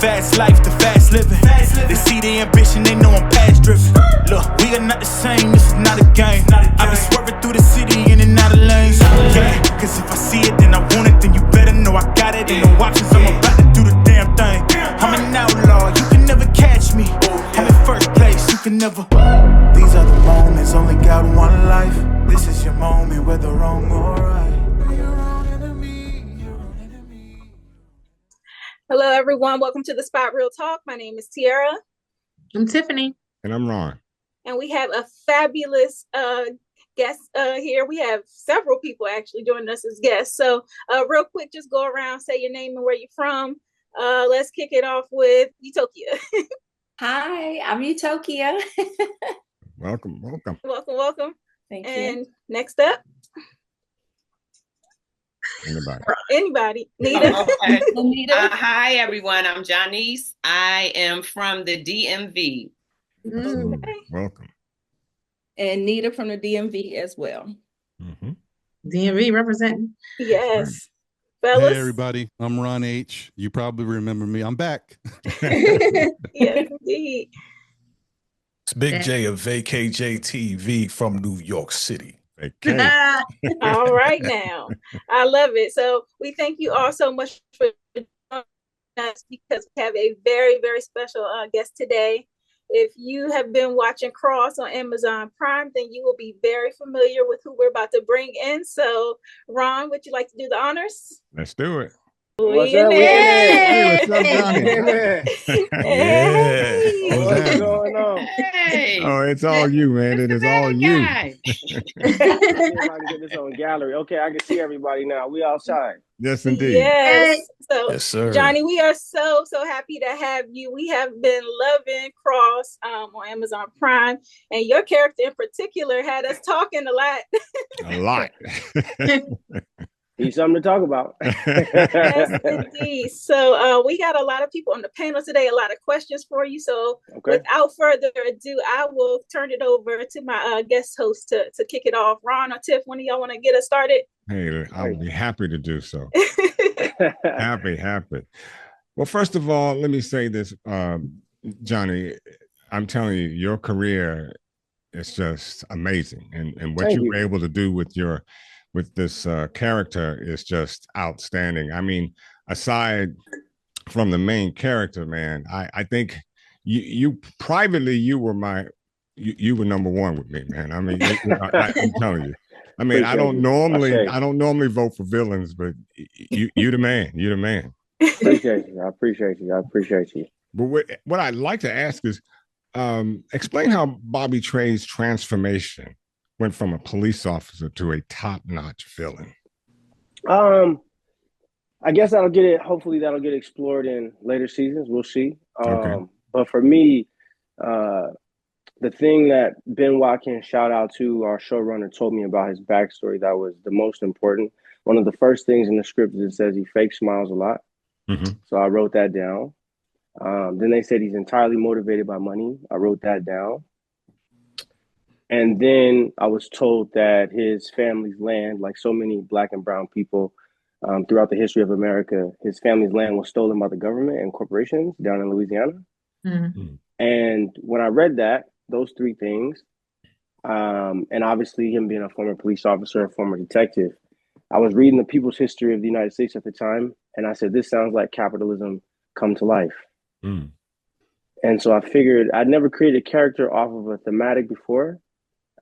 Fast life, the fast living. They see the ambition, they know I'm past driven. Look, we are not the same, this is not a game. I be swerving through the city in and out of lanes. Yeah, cause if I see it, then I want it, then you better know I got it. Ain't no options, I'm about to do the damn thing. I'm an outlaw, you can never catch me. I'm in first place, you can never. These are the moments, only got one life. This is your moment, whether wrong or right. Hello, everyone. Welcome to the Spot Real Talk. My name is Tiara. I'm Tiffany. And I'm Ron. And we have a fabulous guest here. We have several people actually joining us as guests. So real quick, just go around, say your name and where you're from. Let's kick it off with Utopia. Hi, I'm Utopia. Welcome. Welcome. Thank you. And next up. Anybody. Nita. Okay. Hi, everyone. I'm Janice. I am from the DMV. Welcome. And Nita from the DMV as well. Mm-hmm. DMV representing. Yes. Fellas. Hey, everybody. I'm Ron H. You probably remember me. I'm back. Yes, indeed. It's Big J of VKJ TV from New York City. All right now. I love it. So we thank you all so much for joining us because we have a very, very special guest today. If you have been watching Cross on Amazon Prime, then you will be very familiar with who we're about to bring in. So Ron, would you like to do the honors? Let's do it. What's up, Hey, what's up, Johnny? What's going on? Hey. Oh, it's all you, man. It is all you. I can get this on gallery. Okay, I can see everybody now. We outside. Yes, indeed. Yes. So, yes, sir. Johnny, we are so happy to have you. We have been loving Cross on Amazon Prime, and your character in particular had us talking a lot. A lot. He's something to talk about. Yes, indeed. So we got a lot of people on the panel today, a lot of questions for you. So without further ado, I will turn it over to my guest host to kick it off. Ron or Tiff, one of y'all want to get us started? Hey, I'll be happy to do so. Happy. Well, first of all, let me say this, Johnny, I'm telling you, your career is just amazing. And what you were able to do with this character is just outstanding. I mean, aside from the main character, man, I think you privately, you were number one with me, man. I mean, I'm telling you. I mean, I don't normally vote for villains, but you the man. You're the man. I appreciate you. But what I'd like to ask is, explain how Bobby Trey's transformation went from a police officer to a top-notch villain. I guess hopefully that'll get explored in later seasons. We'll see. Okay. But for me, the thing that Ben Watkins, shout out to our showrunner, told me about his backstory that was the most important. One of the first things in the script is it says he fake smiles a lot. Mm-hmm. So I wrote that down. Then they said he's entirely motivated by money. I wrote that down. And then I was told that his family's land, like so many Black and brown people throughout the history of America, his family's land was stolen by the government and corporations down in Louisiana. Mm-hmm. And when I read those three things, and obviously him being a former police officer, a former detective, I was reading the people's history of the United States at the time. And I said, this sounds like capitalism come to life. Mm. And so I figured I'd never created a character off of a thematic before.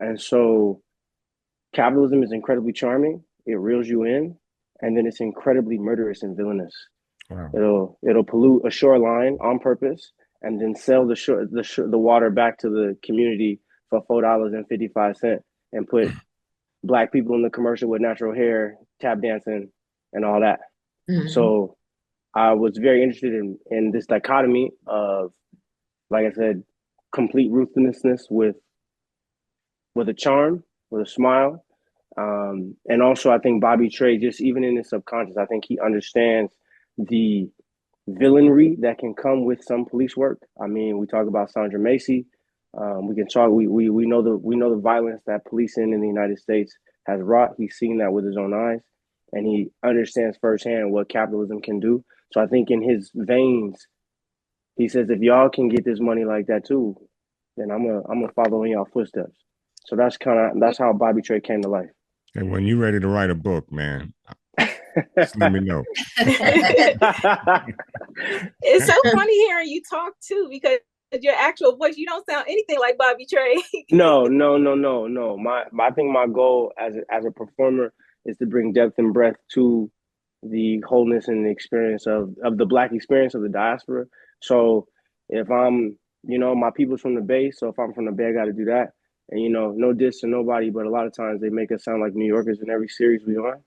And so capitalism is incredibly charming. It reels you in, and then it's incredibly murderous and villainous. Wow. It'll pollute a shoreline on purpose, and then sell the water back to the community for $4.55, and put Black people in the commercial with natural hair, tap dancing, and all that. Mm-hmm. So I was very interested in this dichotomy of, like I said, complete ruthlessness with a charm, with a smile. And also, I think Bobby Trey, just even in his subconscious, I think he understands the villainry that can come with some police work. I mean, we talk about Sandra Macy, We can talk. We know the violence that policing in the United States has wrought. He's seen that with his own eyes, and he understands firsthand what capitalism can do. So I think in his veins, he says, if y'all can get this money like that too, then I'm gonna follow in y'all footsteps. So that's how Bobby Trey came to life. And when you're ready to write a book, man, just let me know. It's so funny hearing you talk too, because your actual voice, you don't sound anything like Bobby Trey. No. I think my goal as a performer is to bring depth and breadth to the wholeness and the experience of the Black experience of the diaspora. So if I'm, my people's from the Bay, so if I'm from the Bay, I got to do that. And no diss to nobody, but a lot of times they make us sound like New Yorkers in every series we on.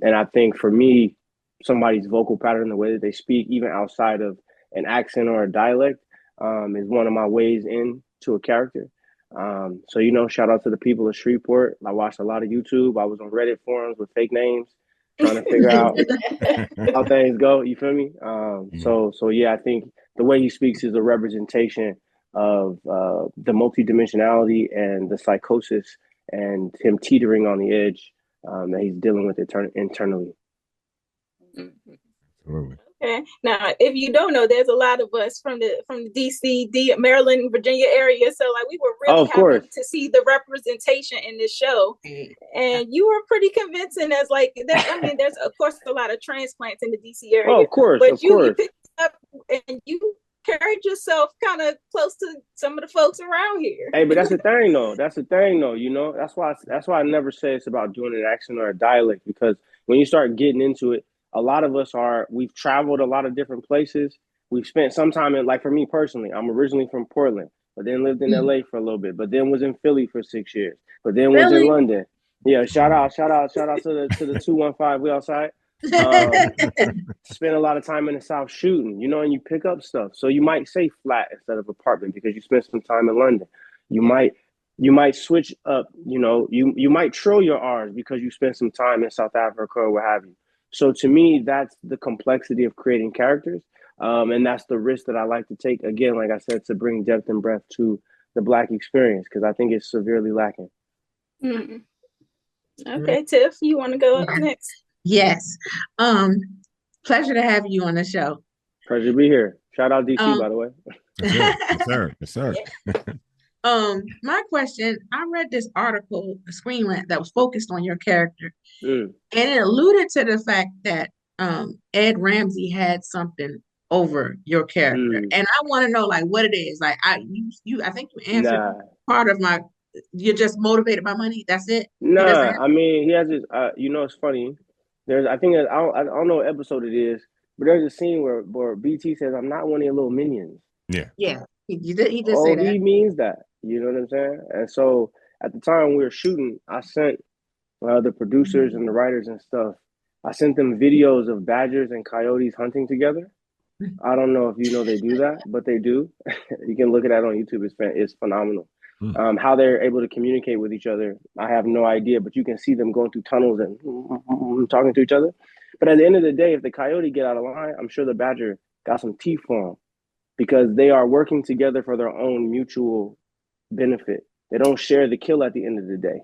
And I think for me, somebody's vocal pattern, the way that they speak, even outside of an accent or a dialect, is one of my ways into a character. So, shout out to the people of Shreveport. I watched a lot of YouTube. I was on Reddit forums with fake names, trying to figure out how things go. You feel me? So yeah, I think the way he speaks is a representation of the multidimensionality and the psychosis and him teetering on the edge that he's dealing with internally. Absolutely. Okay. Now, if you don't know, there's a lot of us from the DC, Maryland, Virginia area. So like we were really happy to see the representation in this show. And you were pretty convincing as like there's of course a lot of transplants in the DC area. Oh, of course. But you picked up and you carried yourself kind of close to some of the folks around here. Hey, but that's the thing though. That's why I never say it's about doing an accent or a dialect, because when you start getting into it, a lot of us we've traveled a lot of different places. We've spent some time like for me personally, I'm originally from Portland, but then lived in LA for a little bit, but then was in Philly for 6 years, but then was in London. Yeah, shout out to the 215. We outside. Spend a lot of time in the South shooting, and you pick up stuff. So you might say flat instead of apartment because you spent some time in London. You might switch up, you might trill your R's because you spent some time in South Africa or what have you. So to me, that's the complexity of creating characters. And that's the risk that I like to take, again, like I said, to bring depth and breadth to the Black experience, because I think it's severely lacking. Okay, Tiff, you want to go up next? Yes. Pleasure to have you on the show. Pleasure to be here. Shout out DC, by the way. Yes, sir. My question, I read this article, a screenlet that was focused on your character. And it alluded to the fact that Ed Ramsey had something over your character. And I want to know like what it is. Like I think you answered part of you're just motivated by money. That's it. I mean, he has this. It's funny. I don't know what episode it is, but there's a scene where BT says, "I'm not one of your little minions." Yeah. He did say that. He means that. You know what I'm saying? And so at the time we were shooting, I sent the producers and the writers and stuff. I sent them videos of badgers and coyotes hunting together. I don't know if they do that, but they do. You can look at that on YouTube. It's phenomenal. How they're able to communicate with each other, I have no idea, but you can see them going through tunnels and talking to each other. But at the end of the day, if the coyote get out of line, I'm sure the badger got some teeth for him, because they are working together for their own mutual benefit. They don't share the kill at the end of the day.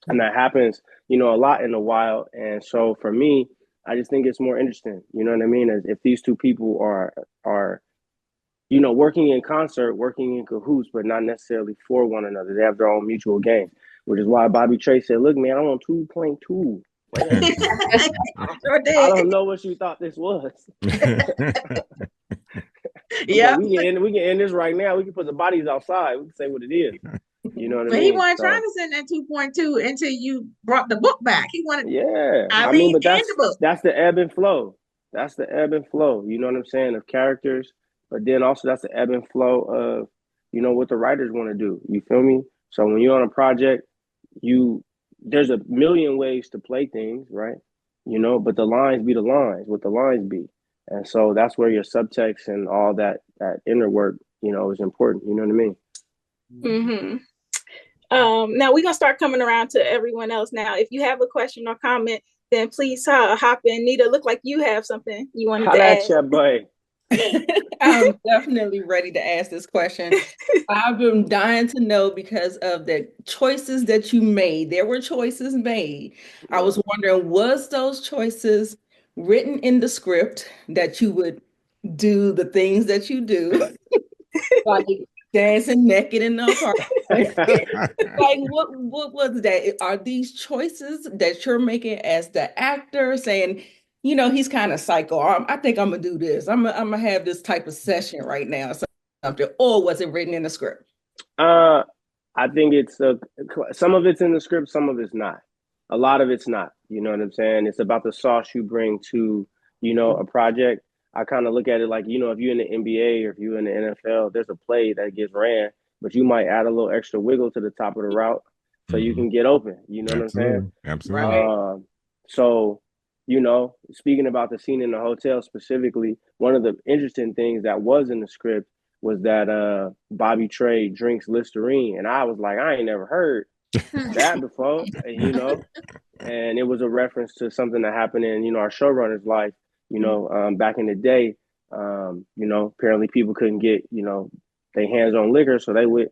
And that happens, a lot in the wild. And so for me, I just think it's more interesting, you know what I mean? As if these two people are working in concert, working in cahoots, but not necessarily for one another. They have their own mutual gain, which is why Bobby Trey said, "Look, man, I'm on 2.2. I don't know what you thought this was." Yeah, we can end this right now. We can put the bodies outside. We can say what it is. You know what I mean? But he wasn't trying to send that 2.2 until you brought the book back. He wanted, but that's the ebb and flow. That's the ebb and flow. You know what I'm saying? Of characters, but then also that's the ebb and flow of what the writers want to do. You feel me? So when you're on a project, there's a million ways to play things, right? But the lines be the lines. What the lines be. And so that's where your subtext and all that inner work, is important. You know what I mean? Mm-hmm. Now we're gonna start coming around to everyone else. Now, if you have a question or comment, then please hop in. Nita, look like you have something you wanted to add. Your boy. I'm definitely ready to ask this question. I've been dying to know because of the choices that you made. There were choices made. I was wondering, was those choices written in the script that you would do the things that you do, like dancing naked in the apartment? Like, what was that? Are these choices that you're making as the actor saying, he's kind of psycho. I think I'm gonna do this. I'm gonna have this type of session right now, something. Or was it written in the script? I think some of it's in the script, some of it's not. A lot of it's not. You know what I'm saying? It's about the sauce you bring to, a project. I kind of look at it like, if you're in the NBA or if you're in the NFL, there's a play that gets ran, but you might add a little extra wiggle to the top of the route so you can get open. You know what I'm saying? Absolutely. Right. So, speaking about the scene in the hotel specifically, one of the interesting things that was in the script was that Bobby Trey drinks Listerine, and I was like, I ain't never heard that before, and it was a reference to something that happened in our showrunner's life, back in the day. Apparently people couldn't get their hands on liquor, so they would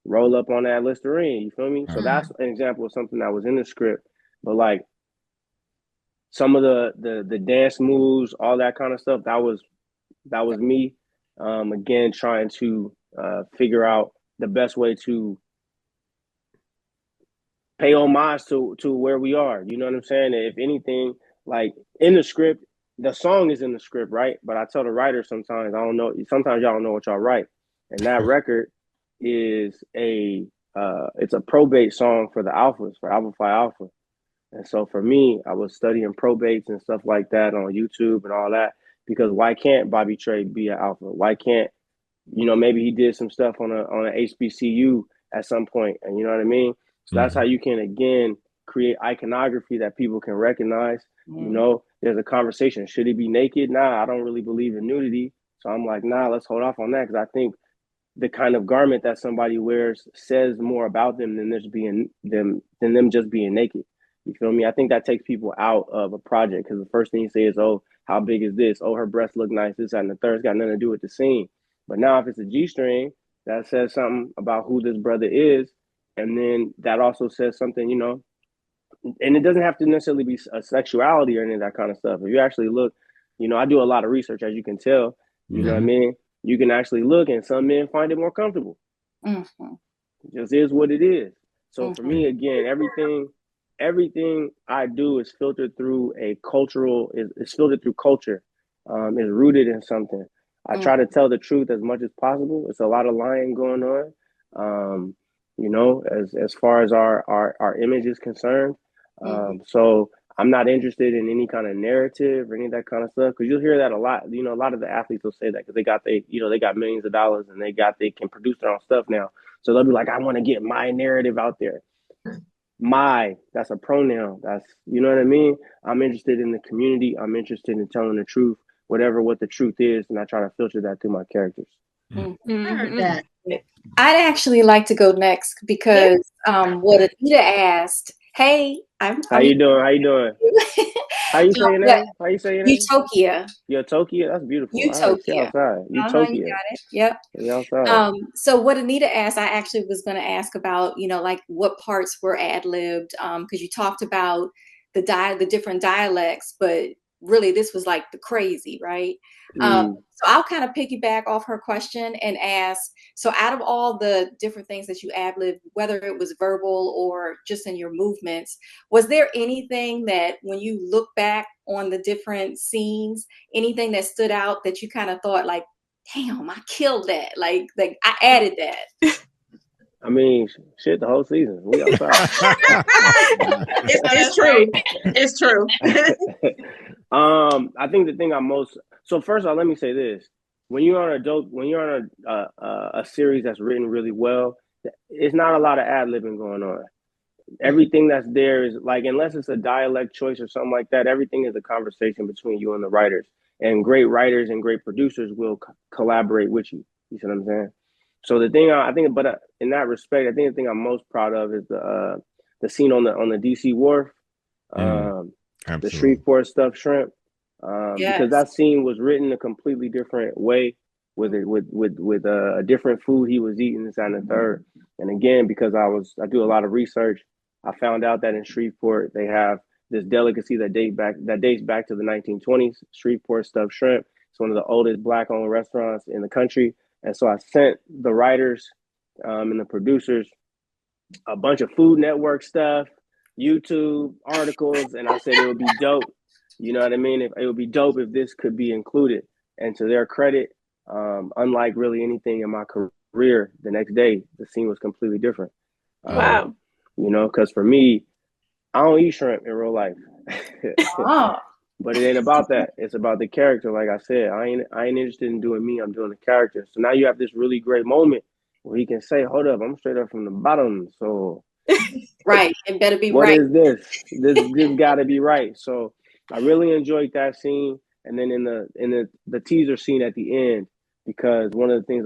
roll up on that Listerine. You feel me? So that's an example of something that was in the script, but like some of the dance moves, all that kind of stuff, that was me. Again, trying to figure out the best way to pay homage to where we are. You know what I'm saying? If anything, like in the script, the song is in the script, right? But I tell the writers sometimes I don't know. Sometimes y'all don't know what y'all write, and that record is it's a probate song for the alphas, for Alpha Phi Alpha. And so for me, I was studying probates and stuff like that on YouTube and all that, because why can't Bobby Trey be an alpha? Why can't, maybe he did some stuff on a HBCU at some point, and you know what I mean? So that's how you can, again, create iconography that people can recognize. There's a conversation. Should he be naked? Nah, I don't really believe in nudity. So I'm like, nah, let's hold off on that, because I think the kind of garment that somebody wears says more about them than them just being naked. You feel me? I think that takes people out of a project, because the first thing you say is, oh, how big is this? Oh, her breasts look nice, this, that, and the third. It's got nothing to do with the scene. But now if it's a G-string, that says something about who this brother is. And then that also says something, and it doesn't have to necessarily be a sexuality or any of that kind of stuff. If you actually look, I do a lot of research, as you can tell, you know what I mean? You can actually look, and some men find it more comfortable. It just is what it is. So for me, again, everything I do is filtered through is filtered through culture, is rooted in something. I try to tell the truth as much as possible. It's a lot of lying going on, as far as our image is concerned. So I'm not interested in any kind of narrative or any of that kind of stuff, because you'll hear that a lot. A lot of the athletes will say that because they got millions of dollars and they can produce their own stuff now. So they'll be like, I want to get my narrative out there. That's a pronoun. That's, you know what I mean? I'm interested in the community. I'm interested in telling the truth, what the truth is, and I try to filter that through my characters. I heard that. I'd actually like to go next because what Anita asked. Hey, How you doing? How you say your name? How you say your name? Utopia. Utopia? That's beautiful. Utopia. Outside. Utopia. You got it. Yep. Outside. So what Anita asked, I actually was going to ask about, like what parts were ad-libbed, because you talked about the different dialects, but really this was like the crazy, right? So I'll kind of piggyback off her question and ask, so out of all the different things that you ad-libbed, whether it was verbal or just in your movements, was there anything that when you look back on the different scenes, anything that stood out that you kind of thought like, damn, I killed that. Like I added that. I mean, shit, the whole season. We outside. It's true. It's true. I think the thing so first of all, let me say this. When you're on a series that's written really well, it's not a lot of ad-libbing going on. Everything that's there is like, unless it's a dialect choice or something like that, everything is a conversation between you and the writers. And great writers and great producers will collaborate with you. You see what I'm saying? So the thing I think, but in that respect, I think the thing I'm most proud of is the scene on the DC wharf, the Shreveport stuffed shrimp. because that scene was written a completely different way with a different food he was eating, this and the third. And again, because I do a lot of research, I found out that in Shreveport they have this delicacy that dates back to the 1920s. Shreveport stuffed shrimp. It's one of the oldest Black-owned restaurants in the country. And so I sent the writers and the producers a bunch of Food Network stuff, YouTube articles, and I said it would be dope. You know what I mean? It would be dope if this could be included. And to their credit, unlike really anything in my career, the next day the scene was completely different. Wow. You know, because for me, I don't eat shrimp in real life. But it ain't about that. It's about the character. Like I said, I ain't interested in doing me. I'm doing the character. So now you have this really great moment where he can say, "Hold up, I'm straight up from the bottom." So right, it better be what right. is this? This got to be right. So I really enjoyed that scene, and then in the teaser scene at the end, because one of the things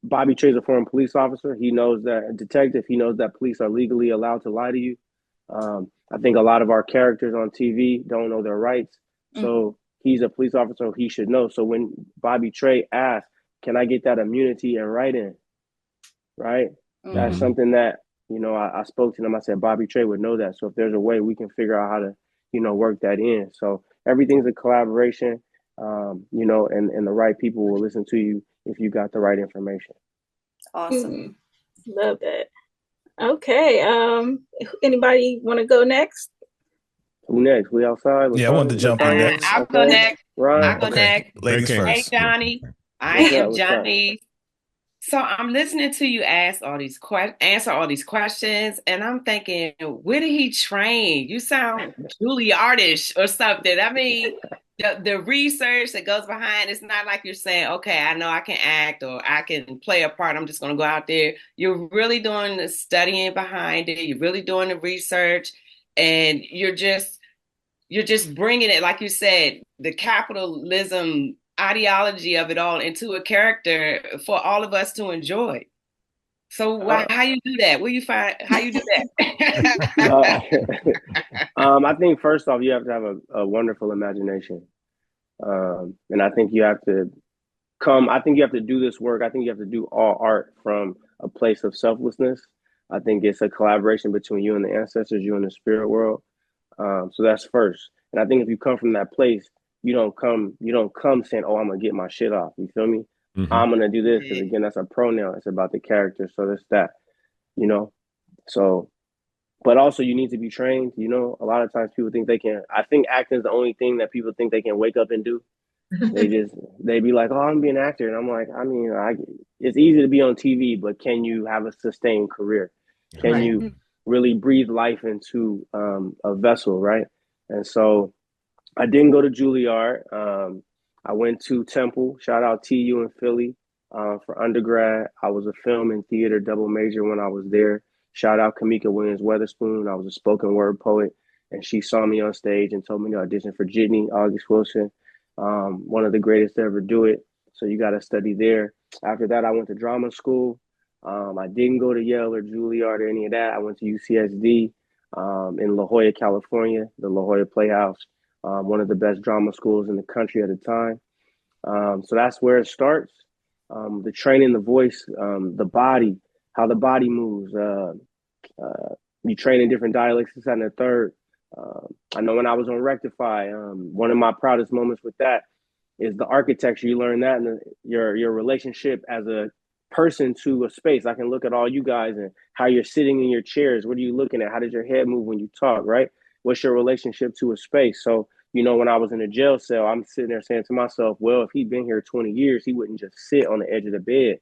Bobby Trey's a former police officer. He knows that a detective. He knows that police are legally allowed to lie to you. I think a lot of our characters on TV don't know their rights. So he's a police officer. He should know. So when Bobby Trey asked, "Can I get that immunity in writing?" Right? That's something that, you know, I spoke to them. I said, Bobby Trey would know that. So if there's a way we can figure out how to, you know, work that in. So everything's a collaboration, you know, and the right people will listen to you if you got the right information. Awesome. Love that. Okay. Anybody want to go next? Who next? We outside? Yeah, I wanted to jump in next. I'll go next. Right. I'll go next. Ladies Hey, first. Johnny. I am Johnny. So I'm listening to you answer all these questions, and I'm thinking, where did he train? You sound Juilliard-ish or something. I mean, the research that goes behind, it's not like you're saying, okay, I know I can act or I can play a part. I'm just going to go out there. You're really doing the studying behind it. You're really doing the research, and you're just bringing it, like you said, the capitalism ideology of it all into a character for all of us to enjoy. So how you do that? Where you find how you do that? I think first off, you have to have a wonderful imagination, and I think you have to do this work. I think you have to do all art from a place of selflessness. I think it's a collaboration between you and the ancestors, you and the spirit world. So that's first. And I think if you come from that place, you don't come saying, "Oh, I'm gonna get my shit off." You feel me? I'm gonna do this because again, that's a pronoun. It's about the character. So that's that, you know. So, but also you need to be trained. You know, a lot of times people think they can. I think acting is the only thing that people think they can wake up and do. They be like, "Oh, I'm gonna be an actor," and I'm like, I mean, it's easy to be on TV, but can you have a sustained career? Can you really breathe life into a vessel, right? And so I didn't go to Juilliard. I went to Temple. Shout out TU in Philly for undergrad. I was a film and theater double major when I was there. Shout out Kamika Williams Weatherspoon. I was a spoken word poet, and she saw me on stage and told me to audition for Jitney August Wilson, one of the greatest to ever do it. So you got to study there. After that, I went to drama school. I didn't go to Yale or Juilliard or any of that. I went to UCSD in La Jolla, California, the La Jolla Playhouse, one of the best drama schools in the country at the time. So that's where it starts. The training, the voice, the body, how the body moves. You train in different dialects, this and the third. I know when I was on Rectify, one of my proudest moments with that is the architecture. You learn that and your relationship as a person to a space. I can look at all you guys and how you're sitting in your chairs. What are you looking at? How does your head move when you talk, right? What's your relationship to a space? So, you know, when I was in a jail cell, I'm sitting there saying to myself, well, if he'd been here 20 years, he wouldn't just sit on the edge of the bed.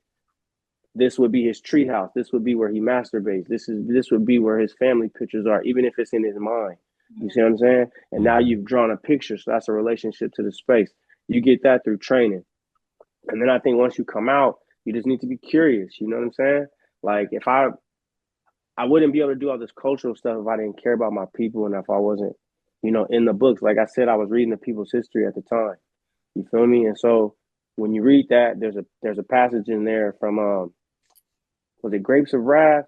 This would be his treehouse. This would be where he masturbates. This would be where his family pictures are, even if it's in his mind. You see what I'm saying? And now you've drawn a picture. So that's a relationship to the space. You get that through training. And then I think once you come out, you just need to be curious. You know what I'm saying? Like if I wouldn't be able to do all this cultural stuff if I didn't care about my people and if I wasn't, you know, in the books. Like I said, I was reading the people's history at the time. You feel me? And so when you read that, there's a passage in there from was it Grapes of Wrath?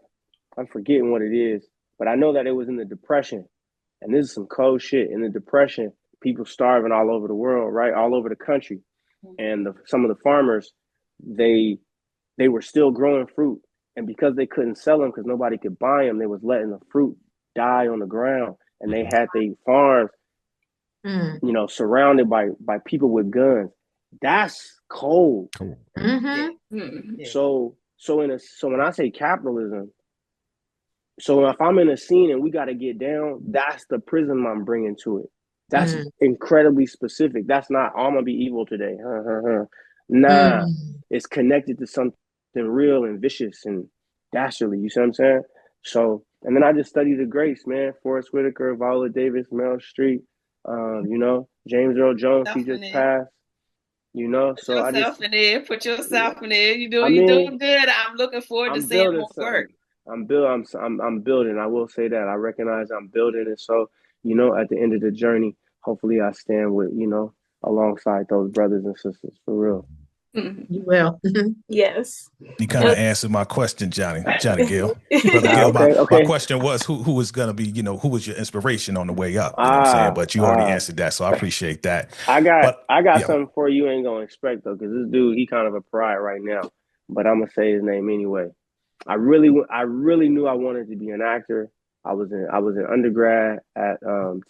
I'm forgetting what it is, but I know that it was in the Depression. And this is some cold shit. In the Depression, people starving all over the world, right? All over the country. And some of the farmers, they were still growing fruit. And because they couldn't sell them because nobody could buy them, they was letting the fruit die on the ground. And they had their farms, you know, surrounded by people with guns. That's cold. Mm-hmm. So when I say capitalism, so if I'm in a scene and we got to get down, that's the prism I'm bringing to it. That's incredibly specific. That's not, oh, I'm gonna be evil today. Nah, it's connected to something real and vicious and dastardly. You see what I'm saying? So, and then I just studied the greats, man. Forrest Whitaker, Viola Davis, Meryl Streep, you know, James Earl Jones, he just passed. You know, put so yourself I just in there. Put yourself in there. You're I mean, doing good. I'm looking forward to seeing more work. I'm building. I will say that. I recognize I'm building, and so, you know, at the end of the journey, hopefully I stand with, you know, alongside those brothers and sisters for real. You will. Yes. You kind of answered my question, Johnny Gill. Brother Gill, my question was who was going to be, you know, who was your inspiration on the way up? You know what I'm saying? But you already answered that, so I appreciate that. I got something for you ain't going to expect, though, because this dude, he kind of a pariah right now. But I'm going to say his name anyway. I really knew I wanted to be an actor. I was in undergrad at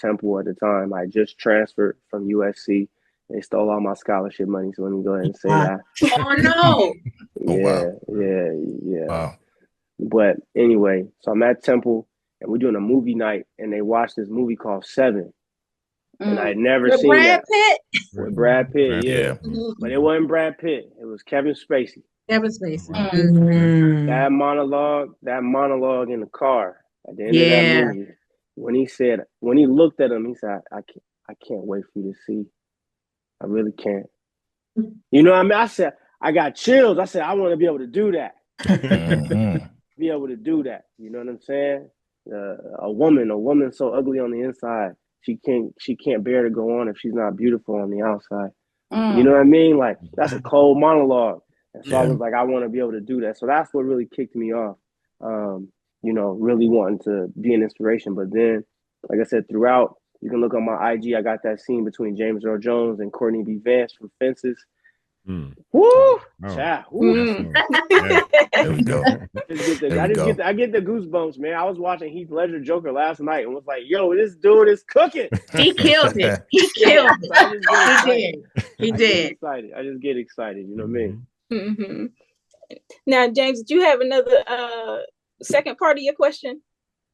Temple at the time. I just transferred from USC. They stole all my scholarship money, so let me go ahead and say that. Oh no! Yeah. Wow. But anyway, so I'm at Temple, and we're doing a movie night, and they watched this movie called Seven, and I had never seen Brad that. Pitt? With Brad Pitt, yeah. But it wasn't Brad Pitt. It was Kevin Spacey. Kevin Spacey. That monologue in the car at the end of that movie, when he looked at him, he said, I can't wait for you to see. I really can't. You know what I mean? I said, I got chills. I said, I want to be able to do that. Be able to do that. You know what I'm saying? A woman so ugly on the inside, she can't bear to go on if she's not beautiful on the outside. You know what I mean? Like, that's a cold monologue. And so I was like, I want to be able to do that. So that's what really kicked me off, you know, really wanting to be an inspiration. But then, like I said, throughout, you can look on my IG, I got that scene between James Earl Jones and Courtney B. Vance from Fences. Woo! Chat. Woo. There we go. I get the goosebumps, man. I was watching Heath Ledger Joker last night and was like, yo, this dude is cooking. He killed it. He killed it. He did. I just get excited. You know what I mean? Mm-hmm. Now, James, did you have another second part of your question?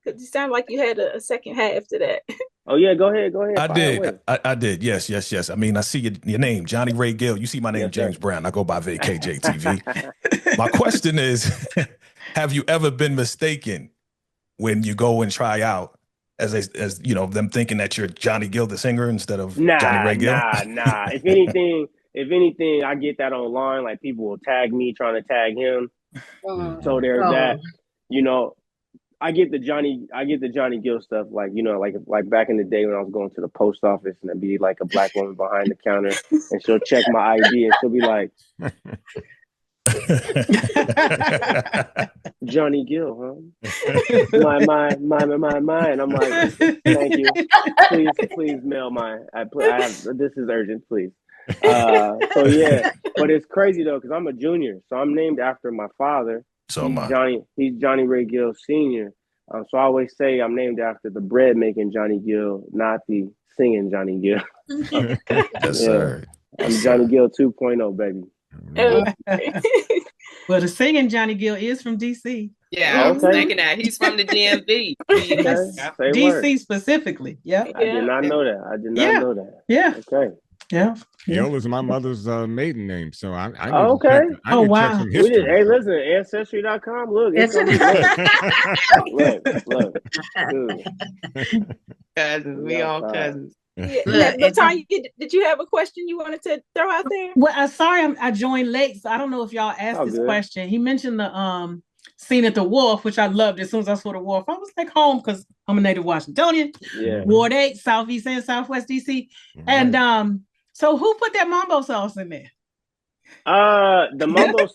Because you sound like you had a second half to that. Oh yeah, go ahead. I did. Yes. I mean, I see your name, Johnny Ray Gill. You see my name, James Brown. I go by VKJTV. My question is, have you ever been mistaken when you go and try out as you know, them thinking that you're Johnny Gill, the singer, instead of Johnny Ray Gill? Nah. If anything, I get that online. Like, people will tag me trying to tag him. So there's that. You know, I get the Johnny Gill stuff, like, you know, like back in the day when I was going to the post office and there'd be like a black woman behind the counter and she'll check my ID and she'll be like, Johnny Gill, huh? My. And I'm like, thank you. Please mail mine. This is urgent, please. So yeah, but it's crazy though, because I'm a junior, so I'm named after my father. So he's Johnny Ray Gill Sr. So I always say I'm named after the bread making Johnny Gill, not the singing Johnny Gill. Yes, sir. I'm Johnny Gill 2.0, baby. Well, the singing Johnny Gill is from DC. Yeah, I was thinking that. He's from the DMV. DC specifically. Yeah. I did not know that. Yeah. Okay. Yeah. Gill is my mother's maiden name, so I need okay. To check, I need to check some history. Hey, listen, Ancestry.com. Look, look. Cousins, we all cousins. Tanya, did you have a question you wanted to throw out there? Well, sorry, I joined late, so I don't know if y'all asked this question. He mentioned the scene at the wharf, which I loved. As soon as I saw the wharf, I was like home because I'm a native Washingtonian. Yeah. Ward 8, Southeast and Southwest DC. And so who put that mambo sauce in there? The mambo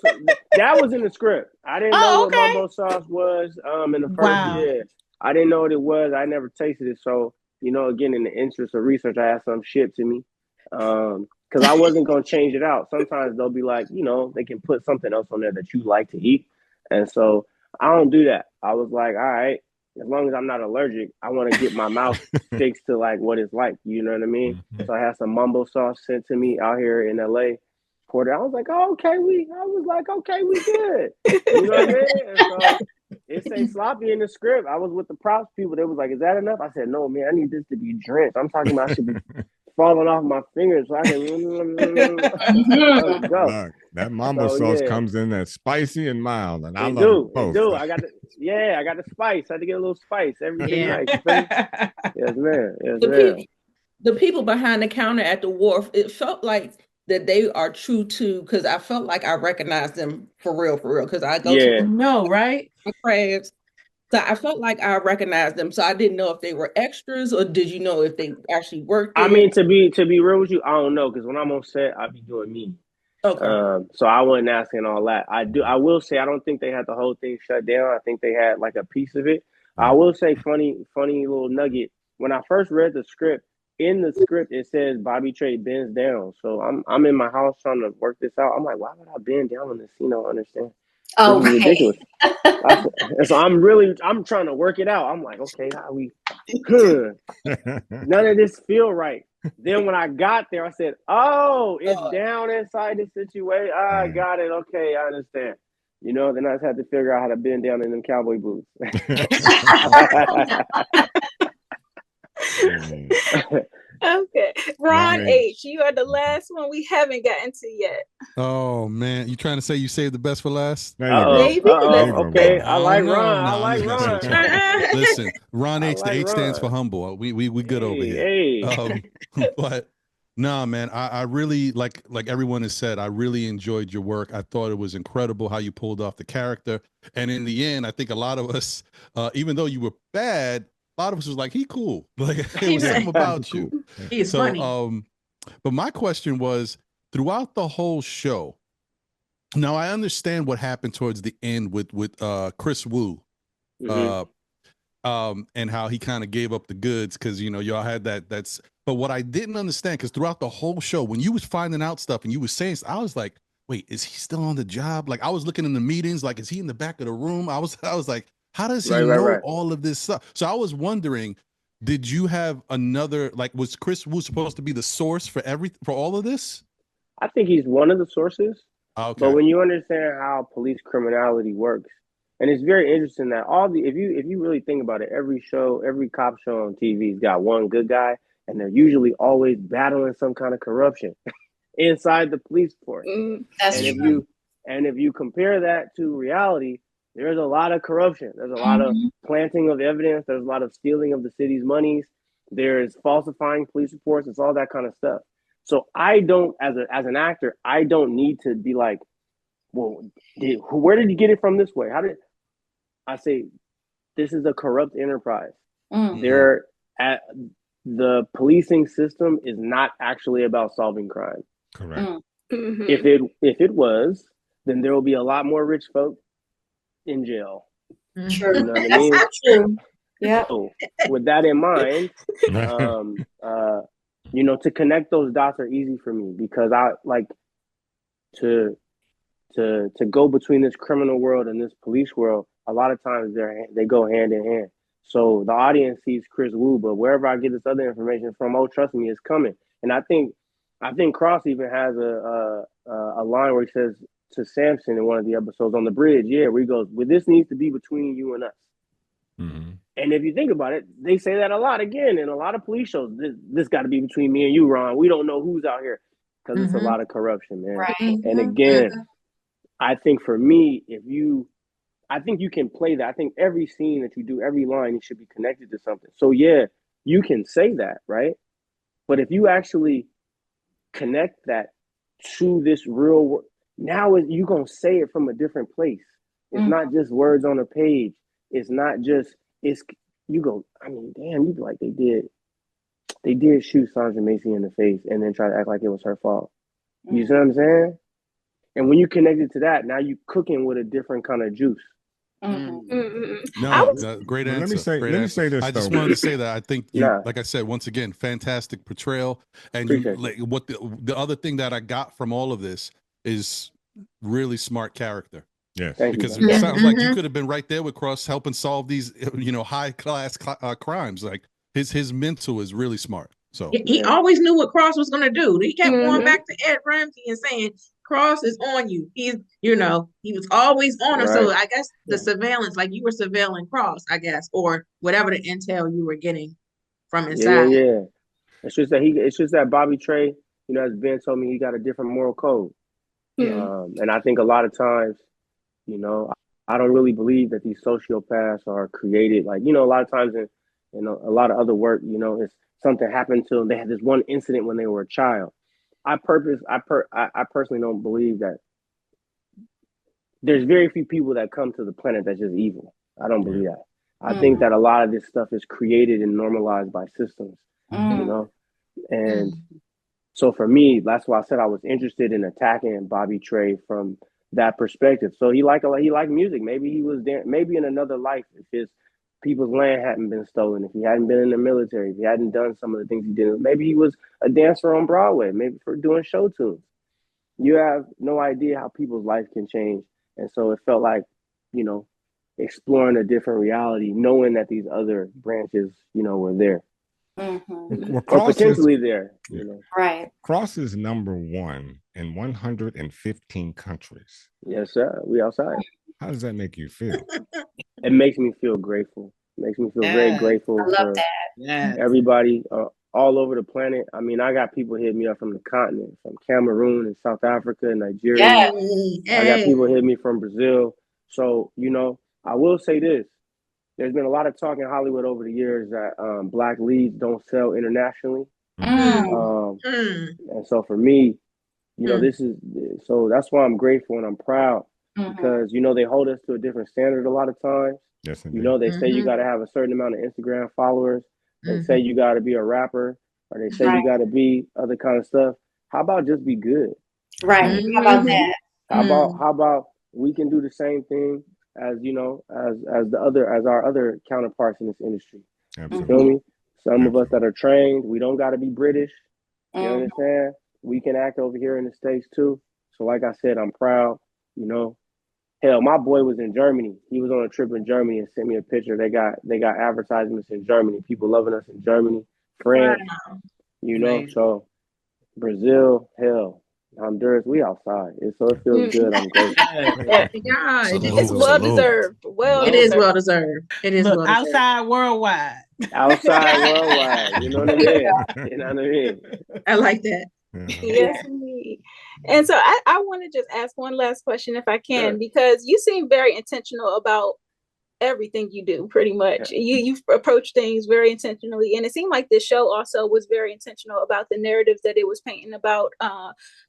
that was in the script. I didn't know what mambo sauce was in the first year. I didn't know what it was. I never tasted it. So you know, again, in the interest of research, I had some shipped to me. Because I wasn't going to change it out. Sometimes they'll be like, you know, they can put something else on there that you like to eat. And so I don't do that. I was like, all right, as long as I'm not allergic, I want to get my mouth fixed to like what it's like. You know what I mean? Mm-hmm. So I had some mumbo sauce sent to me out here in LA. Porter, I was like, oh, okay, we good. You know what I mean? And so it say sloppy in the script. I was with the props people. They was like, is that enough? I said, no, man, I need this to be drenched. I'm talking about I should be falling off my fingers so I can let's go. Look, that mambo sauce comes in that spicy and mild, and I love it both. I got the spice. I had to get a little spice. Everything nice. Yes, man. The people behind the counter at the wharf, it felt like that they are true to, because I felt like I recognized them for real, because I go to right? Crabs. So I felt like I recognized them. So I didn't know if they were extras or did you know if they actually worked there? I mean, to be real with you, I don't know, because when I'm on set, I be doing me. Okay. So I wasn't asking all that. I will say I don't think they had the whole thing shut down. I think they had like a piece of it. I will say funny little nugget. When I first read the script, in the script it says Bobby Trey bends down. So I'm in my house trying to work this out. I'm like, why would I bend down on this scene? I don't understand. Oh, this is ridiculous. And so I'm trying to work it out. I'm like, okay, how we none of this feel right. Then when I got there, I said, oh, it's down inside the situation. I got it. Okay, I understand. You know, then I just had to figure out how to bend down in them cowboy boots. Okay. Ron H., you are the last one we haven't gotten to yet. Oh, man. You trying to say you saved the best for last? Maybe. Okay. I like Ron. Listen, Ron H, the H stands for humble. We good over here. But no, man, I really, like everyone has said, I really enjoyed your work. I thought it was incredible how you pulled off the character. And in the end, I think a lot of us, even though you were bad, a lot of us was like, he cool. Like, it was something about you. He's funny. But my question was, throughout the whole show, now I understand what happened towards the end with Chris Wu, and how he kind of gave up the goods because, you know, y'all had that's. But what I didn't understand, because throughout the whole show, when you was finding out stuff and you was saying, I was like, wait, is he still on the job? Like, I was looking in the meetings, like, is he in the back of the room? I was like, how does he know all of this stuff? So I was wondering, did you have another, like, was Chris Wu supposed to be the source for all of this? I think he's one of the sources. Okay. But when you understand how police criminality works, and it's very interesting that if you really think about it, every cop show on TV's got one good guy, and they're usually always battling some kind of corruption inside the police force. That's true. If you compare that to reality, there's a lot of corruption. There's a lot of planting of evidence. There's a lot of stealing of the city's monies. There's falsifying police reports. It's all that kind of stuff. So I don't, as an actor, I don't need to be like, well, where did you get it from this way? How did I say this is a corrupt enterprise? The policing system is not actually about solving crime. Correct. If it was, then there will be a lot more rich folk in jail. True. You know what I mean? That's true. Yeah. So with that in mind, you know, to connect those dots are easy for me because I like to go between this criminal world and this police world. A lot of times they go hand in hand. So the audience sees Chris Wu, but wherever I get this other information from, oh, trust me, it's coming. And I think Cross even has a line where he says to Samson in one of the episodes on the bridge, where he goes, well, this needs to be between you and us. And if you think about it, they say that a lot again in a lot of police shows. This got to be between me and you, Ron. We don't know who's out here because it's a lot of corruption, man. Right. And again, I think for me, I think you can play that. I think every scene that you do, every line, it should be connected to something. So yeah, you can say that, right? But if you actually connect that to this real world, now you're going to say it from a different place. It's not just words on a page. It's not just, you go, I mean, damn, you be like, they did shoot Sandra Macy in the face and then try to act like it was her fault. You see what I'm saying? And when you connect it to that, now you cooking with a different kind of juice. No, great answer. Let me say this. I just wanted to say that I think you, like I said, once again, fantastic portrayal. And what the other thing that I got from all of this is really smart character. Yes, because it sounds like you could have been right there with Cross helping solve these, high class crimes. Like his mental is really smart. So he always knew what Cross was going to do. He kept going back to Ed Ramsey and saying, Cross is on you. He's, he was always on him. So I guess the surveillance, like you were surveilling Cross, I guess, or whatever the intel you were getting from inside. Yeah. It's just that Bobby Trey, as Ben told me, he got a different moral code. And I think a lot of times, I don't really believe that these sociopaths are created. Like, a lot of times in a lot of other work, it's something happened to them. They had this one incident when they were a child. I personally don't believe that. There's very few people that come to the planet that's just evil. I don't believe that. I think that a lot of this stuff is created and normalized by systems, And so for me, that's why I said I was interested in attacking Bobby Trey from that perspective. So he liked music. Maybe he was there. Maybe in another life, if his people's land hadn't been stolen, if he hadn't been in the military, if he hadn't done some of the things he did, maybe he was a dancer on Broadway, maybe for doing show tunes. You have no idea how people's life can change. And so it felt like, exploring a different reality, knowing that these other branches, were there. Well, or potentially there. Right. Cross is #1 in 115 countries. Yes, sir. We outside. How does that make you feel? It makes me feel grateful. It makes me feel very grateful for everybody all over the planet. I mean, I got people hitting me up from the continent, from Cameroon and South Africa and Nigeria. I got people hitting me from Brazil. So, I will say this. There's been a lot of talk in Hollywood over the years that Black leads don't sell internationally. And so for me, so that's why I'm grateful and I'm proud because, they hold us to a different standard a lot of times. Yes, they say you got to have a certain amount of Instagram followers. They say you got to be a rapper or they say you got to be other kind of stuff. How about just be good? Right. How about that? How about we can do the same thing as as our other counterparts in this industry. Absolutely. You feel me? Some of us that are trained, we don't got to be British. You understand? We can act over here in the States too. So like I said, I'm proud. Hell, my boy was in Germany. He was on a trip in Germany and sent me a picture. They got advertisements in Germany. People loving us in Germany, France. So Brazil, hell. Honduras, we outside. So it feels good. I'm grateful. It's well deserved. It is well deserved. It is well deserved. Outside worldwide. Outside worldwide. You know what I mean? You know what I mean? I like that. Yes, indeed. And so I want to just ask one last question if I can, because you seem very intentional about everything you do, pretty much. You approach things very intentionally, and it seemed like this show also was very intentional about the narratives that it was painting about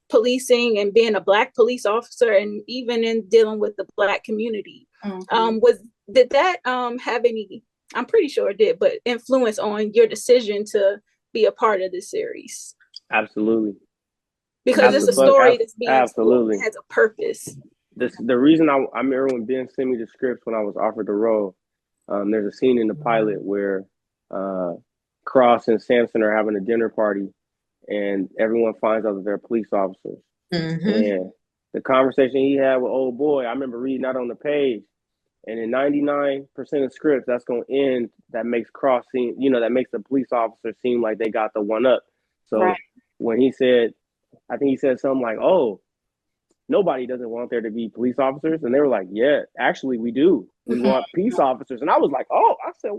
policing and being a Black police officer, and even in dealing with the Black community. Did that have any? I'm pretty sure it did, but influence on your decision to be a part of this series? Absolutely. Because it's a story that's being told, has a purpose. The reason I remember when Ben sent me the scripts when I was offered the role, there's a scene in the pilot where Cross and Samson are having a dinner party and everyone finds out that they're police officers. And the conversation he had with old boy, I remember reading that on the page. And in 99% of scripts, that's going to end, that makes Cross seem, that makes the police officer seem like they got the one up. So when he said, I think he said something like, oh, nobody doesn't want there to be police officers. And they were like, yeah, actually we do. We want peace officers. And I was like, oh, I said,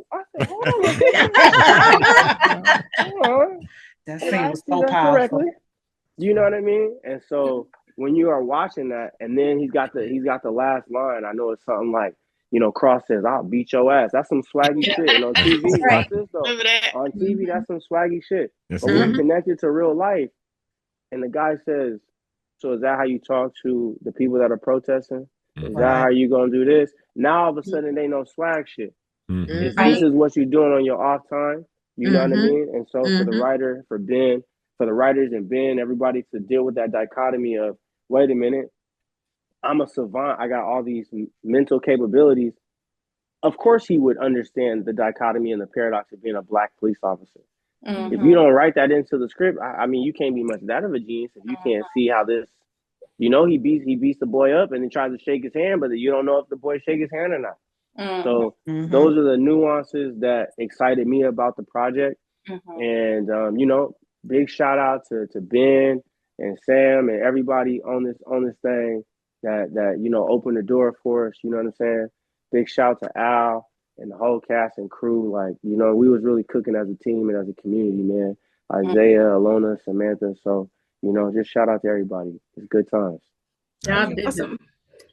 hold on. That scene was so powerful. You know what I mean? And so when you are watching that, and then he's got the last line, I know it's something like, Cross says, I'll beat your ass. That's some swaggy shit. And on TV, watch this though. On TV, that's some swaggy shit. But when you connect it to real life, and the guy says, so is that how you talk to the people that are protesting? Is that how you gonna do this? Now all of a sudden they know swag shit. This is what you're doing on your off time. You know what I mean? And so for the writer, for Ben, for the writers and Ben, everybody to deal with that dichotomy of, wait a minute, I'm a savant. I got all these mental capabilities, of course he would understand the dichotomy and the paradox of being a Black police officer. Mm-hmm. If you don't write that into the script, I mean, you can't be much that of a genius if you can't see how this, you know, he beats the boy up and then tries to shake his hand, but you don't know if the boy shake his hand or not. Mm-hmm. So those are the nuances that excited me about the project. And you know, big shout out to Ben and Sam and everybody on this thing that you know opened the door for us. You know what I'm saying? Big shout to Al and the whole cast and crew. Like, you know, we was really cooking as a team and as a community, man. Isaiah, Alona, Samantha. So, you know, just shout out to everybody. It's good times. Awesome.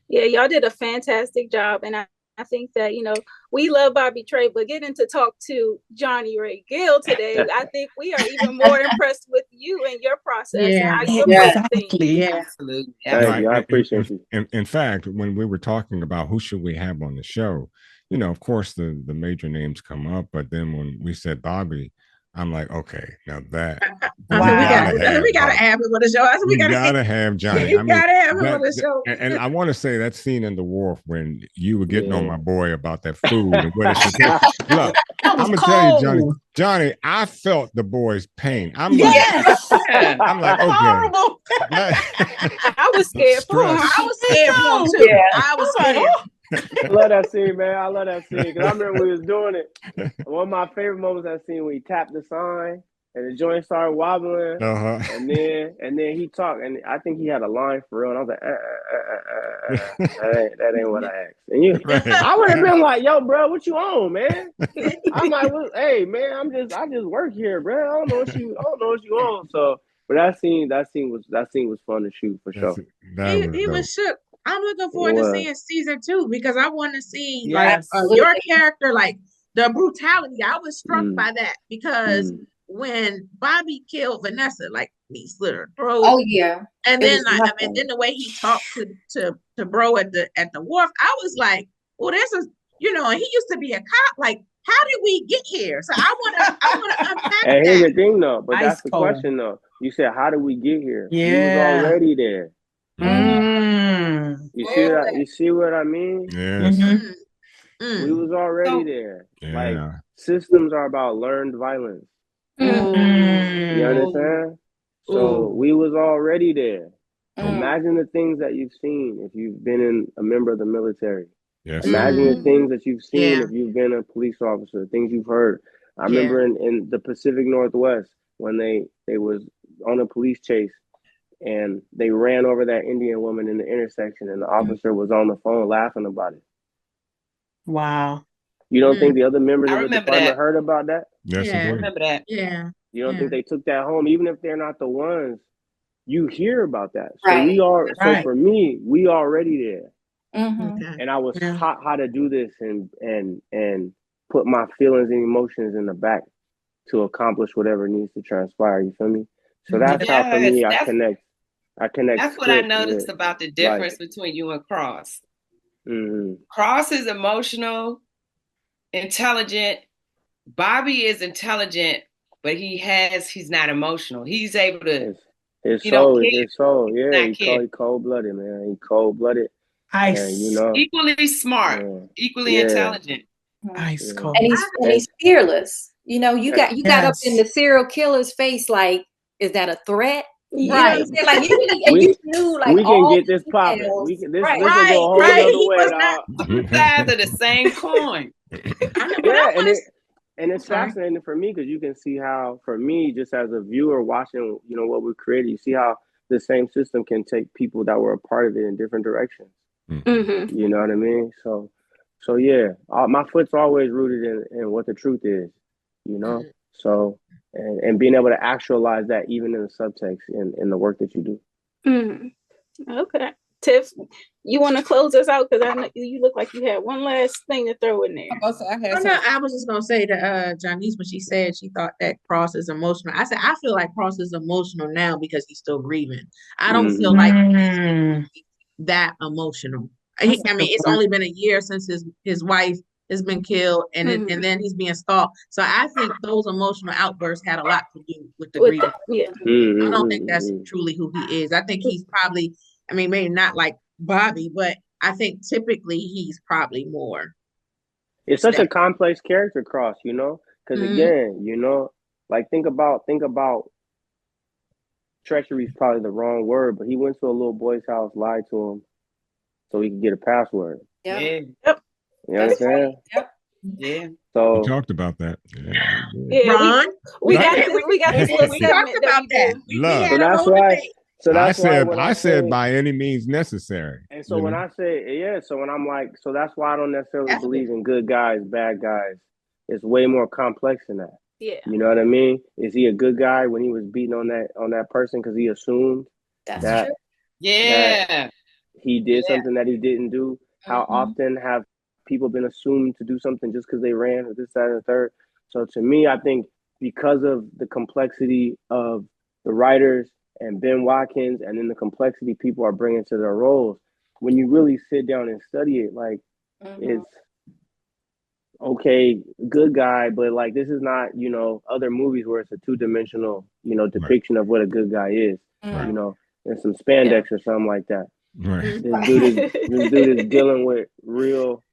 Yeah, y'all did a fantastic job. And I think that, you know, we love Bobby Trey, but getting to talk to Johnny Ray Gill today, I think we are even more impressed with you and your process and how you approach things. Yeah. Absolutely. Thank you. I appreciate you. In fact, when we were talking about who should we have on the show, you know, of course the major names come up, but then when we said Bobby, I'm like, okay, now that we gotta have him on the show. We gotta have Johnny. You gotta have him on the show. And I want to say that scene in The Wharf when you were getting on my boy about that food and what it should be. Look, I'm gonna tell you, Johnny, I felt the boy's pain. I'm like, I'm like, okay. I was scared for him. I was scared for him too. Yeah. I was scared. I love that scene, man. I love that scene because I remember when we was doing it. One of my favorite moments that scene when he tapped the sign and the joint started wobbling, and then he talked, and I think he had a line for real, and I was like, that ain't what I asked. And I would have been like, yo, bro, what you on, man? I'm like, well, hey, man, I just work here, bro. I don't know what you on. So, but that scene was fun to shoot for sure. He was shook. I'm looking forward to seeing season 2 because I want to see like your character, like the brutality. I was struck by that because when Bobby killed Vanessa, like he slit her throat. Oh yeah, and then then the way he talked to bro at the wharf, I was like, well, this is, you know, he used to be a cop. Like, how did we get here? So I want to unpack and that. here's the thing, though. But that's the question, though. You said, how did we get here? Yeah, we was already there. You see that? You see what I mean? Yes. We was already there. Yeah. Like, systems are about learned violence. You understand? So we was already there. Imagine the things that you've seen if you've been a member of the military. Yes. Imagine the things that you've seen if you've been a police officer, things you've heard. I remember in the Pacific Northwest when they was on a police chase and they ran over that Indian woman in the intersection and the officer was on the phone laughing about it. Wow. You don't think the other members of the department heard about that? Yes, I remember that. Yeah. You don't think they took that home, even if they're not the ones? You hear about that. So Right. So for me, we already there. Mm-hmm. And I was taught how to do this and put my feelings and emotions in the back to accomplish whatever needs to transpire. You feel me? So that's how for me I connect. That's what I noticed about the difference between you and Cross. Cross is emotional, intelligent. Bobby is intelligent, but he's not emotional. He's able to his soul. Yeah, he cold-blooded, man. He cold-blooded. Ice. And, you know, equally smart, equally intelligent. Ice cold. And he's fearless. You know, you got up in the serial killer's face like, is that a threat? You right. Know what I'm saying? Like you knew like we can get this popping. We can this will go a whole other way. Two sides of the same coin. And it's fascinating for me because you can see how, for me, just as a viewer watching, you know, what we created, you see how the same system can take people that were a part of it in different directions. You know what I mean? So yeah, my foot's always rooted in what the truth is, you know? So, and being able to actualize that even in the subtext in the work that you do. Okay. Tiff, you want to close us out? Because I know you look like you had one last thing to throw in there. I was just going to say to Janice when she said she thought that Cross is emotional. I said, I feel like Cross is emotional now because he's still grieving. I don't feel like that emotional. I mean, it's only been a year since his wife has been killed and then he's being stalked. So I think those emotional outbursts had a lot to do with the grieving. I don't think that's truly who he is. I think he's probably, I mean, maybe not like Bobby, but I think typically he's probably more it's such a complex character cross, you know, because again, you know, like think about treachery is probably the wrong word, but he went to a little boy's house, lied to him so he could get a password. Yeah. You know what I'm saying? Yep. Yeah. We So talked about that. Yeah, Ron, we got this little we segment talked about that. We Look, had a whole debate. So that's why I said by any means necessary. And so when I say, so when I'm like, so that's why I don't necessarily believe in good guys, bad guys. It's way more complex than that. Yeah. You know what I mean? Is he a good guy when he was beating on that person because he assumed that he did something that he didn't do? How often have people been assumed to do something just because they ran or this, that, and the third? So to me, I think because of the complexity of the writers and Ben Watkins, and then the complexity people are bringing to their roles, when you really sit down and study it, like it's okay, good guy, but like this is not, you know, other movies where it's a two-dimensional, you know, depiction of what a good guy is, you know, and some spandex or something like that. Right. This dude is dealing with real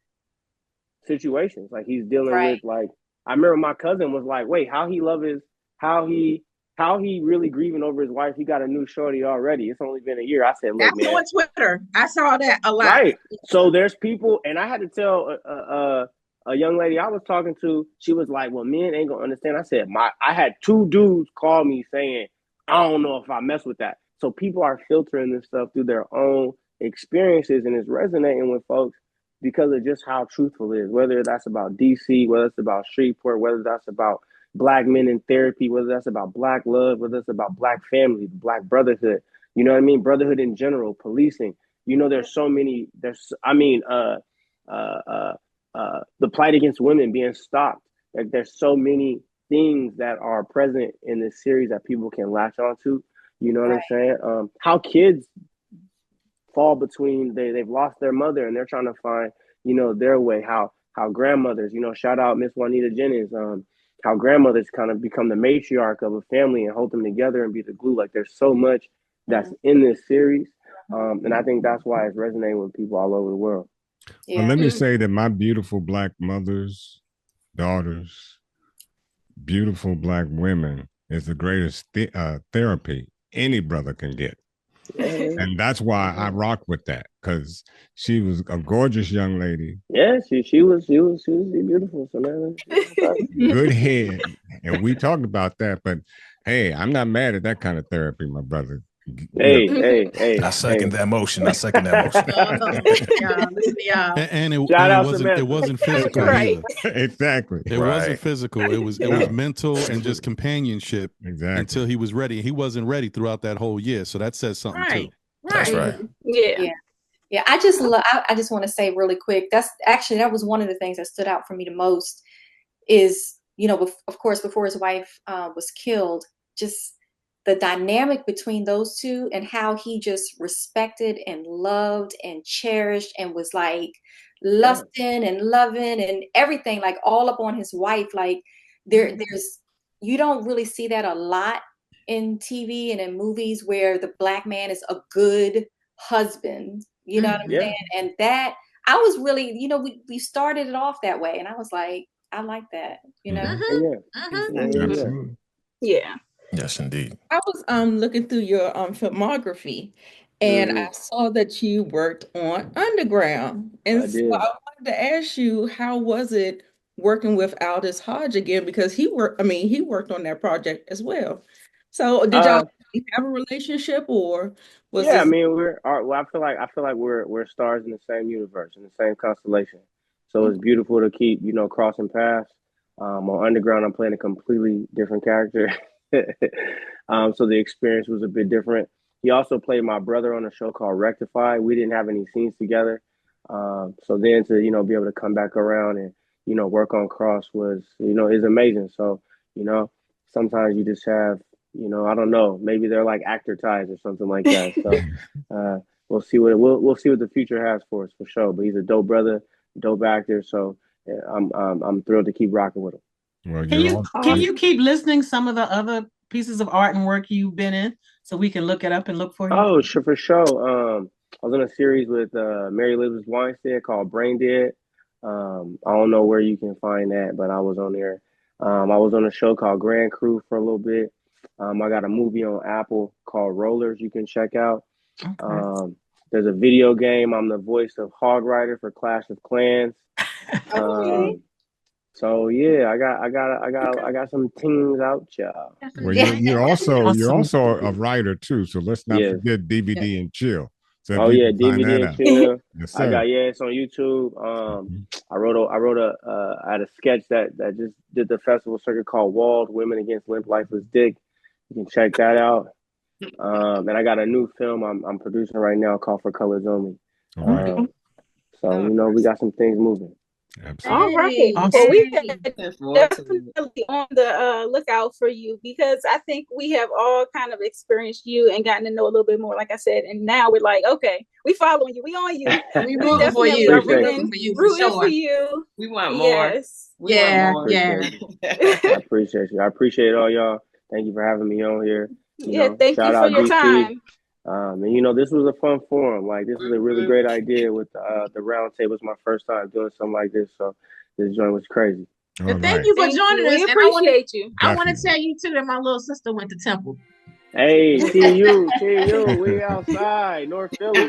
situations. Like he's dealing with like, I remember my cousin was like, wait, how he really grieving over his wife. He got a new shorty already. It's only been a year. I said, look, that's man. on Twitter. I saw that a lot. Right. So there's people, and I had to tell a young lady I was talking to, she was like, well, men ain't gonna understand. I said, I had 2 dudes call me saying, I don't know if I mess with that. So people are filtering this stuff through their own experiences, and it's resonating with folks because of just how truthful it is, whether that's about DC, whether it's about Shreveport, whether that's about Black men in therapy, whether that's about Black love, whether it's about Black family, Black brotherhood, you know what I mean? Brotherhood in general, policing. You know, there's so many, the plight against women being stopped. Like there's so many things that are present in this series that people can latch onto. You know what I'm saying? How kids fall between, they've lost their mother and they're trying to find, you know, their way. How grandmothers, you know, shout out Miss Juanita Jennings, how grandmothers kind of become the matriarch of a family and hold them together and be the glue. Like there's so much that's in this series. And I think that's why it's resonating with people all over the world. Yeah. Well, let me say that my beautiful Black mothers, daughters, beautiful Black women is the greatest therapy any brother can get. And that's why I rock with that, because she was a gorgeous young lady. Yeah, she was beautiful. So man, good head, and we talked about that. But hey, I'm not mad at that kind of therapy, my brother. Hey! I second that motion. I second that motion. And it wasn't physical either. Exactly. It wasn't physical. It was mental and just companionship. Exactly. Until he was ready. He wasn't ready throughout that whole year. So that says something too. That's right. Yeah. I just want to say really quick. That was one of the things that stood out for me the most. Is, you know, of course, before his wife was killed, just the dynamic between those two and how he just respected and loved and cherished and was like lusting and loving and everything, like all up on his wife. Like there's, you don't really see that a lot in TV and in movies where the Black man is a good husband, you know what I'm saying? And that, I was really, you know, we started it off that way. And I was like, I like that, you know? Absolutely. Yeah. Yes, indeed. I was looking through your filmography, and I saw that you worked on Underground. And so I wanted to ask you, how was it working with Aldous Hodge again? Because he worked on that project as well. So did y'all have a relationship, or was I mean, I feel like we're stars in the same universe, in the same constellation. So it's beautiful to keep, you know, crossing paths. On Underground, I'm playing a completely different character. So the experience was a bit different. He also played my brother on a show called Rectify. We didn't have any scenes together. So then to, you know, be able to come back around and, you know, work on Cross was, you know, is amazing. So, you know, sometimes you just have, you know, I don't know, maybe they're like actor ties or something like that. So we'll see what the future has for us for sure. But he's a dope brother, dope actor. So I'm thrilled to keep rocking with him. Well, can you keep listing some of the other pieces of art and work you've been in so we can look it up and look for you? Oh, sure, for sure. I was in a series with Mary Elizabeth Weinstein called Brain Dead. I don't know where you can find that, but I was on there. I was on a show called Grand Crew for a little bit. I got a movie on Apple called Rollers you can check out. Okay. There's a video game. I'm the voice of Hog Rider for Clash of Clans. Okay. So yeah, I got some things out, y'all. Well, you're also a writer too. So let's not forget DVD and Chill. So DVD and Chill. Yes, sir. It's on YouTube. I had a sketch that just did the festival circuit called Walled Women Against Limp Lifeless Dick. You can check that out. And I got a new film I'm producing right now called For Colors Only. So we got some things moving. Absolutely. All right. Well, we definitely on the lookout for you, because I think we have all kind of experienced you and gotten to know a little bit more, like I said, and now we're like, okay, we follling you, we on you. We rooting for you. Rooting for you. We want more. Yes. We want more. I appreciate you. I appreciate all y'all. Thank you for having me on here. Thank you for your time. And this was a fun forum. Like, this was a really great idea with the Roundtable. It's my first time doing something like this, so this joint was crazy. Thank you for joining us. We appreciate you. I want to tell you too that my little sister went to Temple. Hey, TU, we outside, North Philly.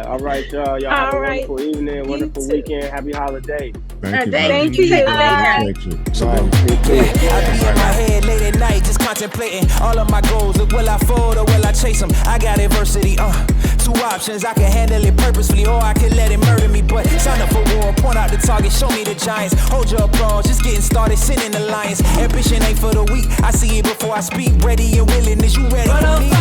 All right, y'all. Y'all have a wonderful evening, wonderful weekend. Happy holiday. Thank you. Thank you. I be in my head late at night, just contemplating all of my goals. Look, will I fold or will I chase them? I got adversity. Two options. I can handle it purposefully, or I can let it murder me. But sign up for war, point out the target, show me the giants. Hold your applause, just getting started, sending the lions. Ambition ain't for the weak. I see it before I speak. Ready and willing, is you ready for me?